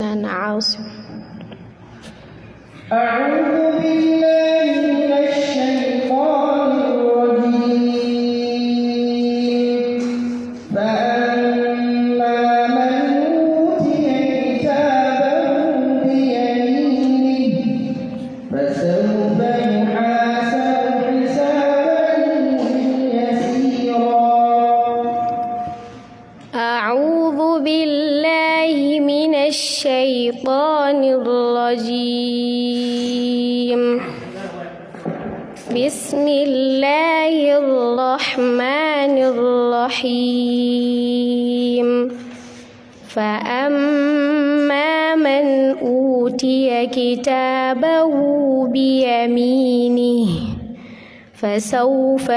عاصم. أعوذ بالله من الشيطان الرجيم. فأما من أوتي كتابه بيمينه فسوف يحاسب حسابا يسيرا. أعوذ بالله من الشيطان الرجيم. بسم الله الرحمن الرحيم. فأما من أوتي كتابه بيمينه فسوف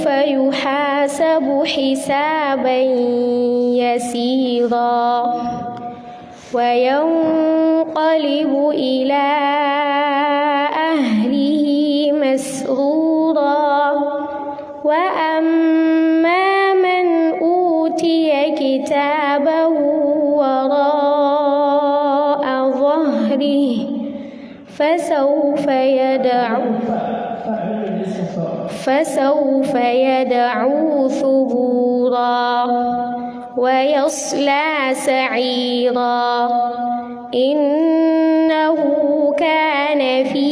يحاسب حسابا يسيرا وينقلب إلى أهله مسرورا. وأما من أوتي كتابه وراء ظهره فسوف يدعو ثبورا ويصلى سعيرا. إنه كان في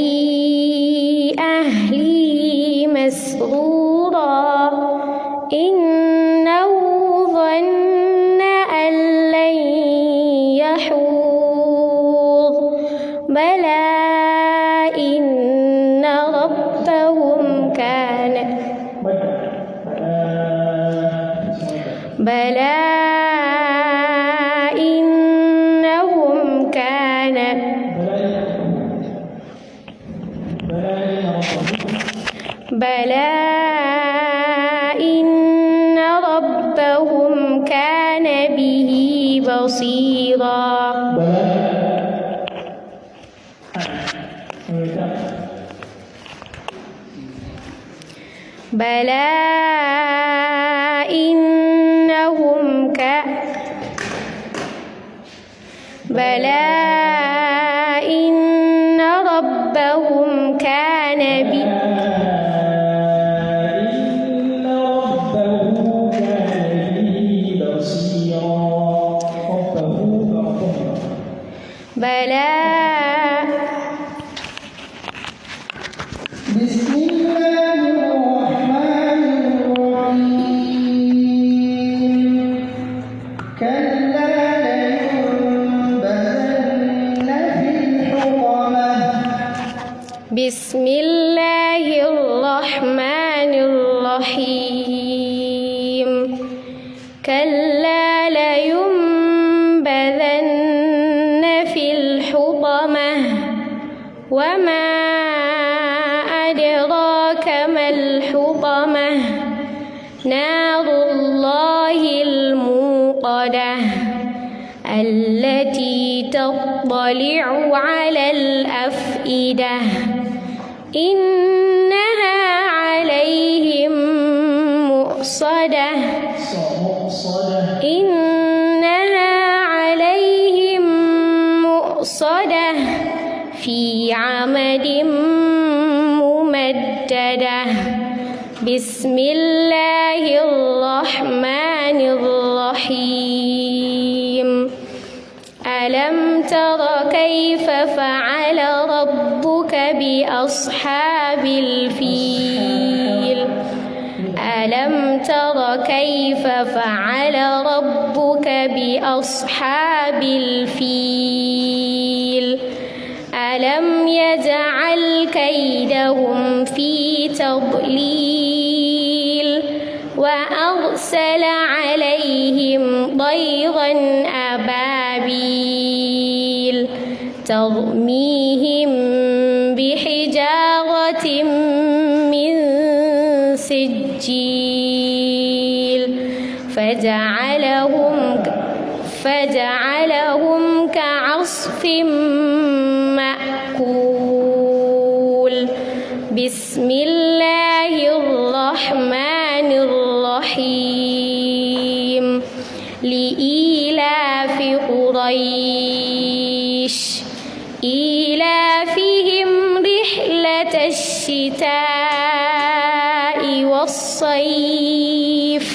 أهله مسرورا. إنه ظن أن لن يحور. بلى إن ربهم كان إن ربهم كان به بصيرا. بلى إن ربهم كان به بسم الله الرحمن الرحيم. كلا لينبذن في الحطمة. بسم الله الرحمن الرحيم. كلا لينبذن في الحطمة. وما أدراك ما الحطمة. نار الله الموقدة التي تطلع على الأفئدة. إنها عليهم مؤصدة. إنها عليهم مؤصدة في عمد ممددة. بسم الله الرحمن الرحيم. ألم تر كيف فعل ربك بأصحاب الفيل. ألم تر كيف فعل ربك بأصحاب الفيل. ألم يجعل كيدهم في تضليل. وأرسل عليهم طيرا أبابيل ترميهم بحجارة من سجيل فجعلهم كعصف مأكول. بسم الله الرحمن الرحيم. لإيلاف قريش إيلافهم رحلة الشتاء والصيف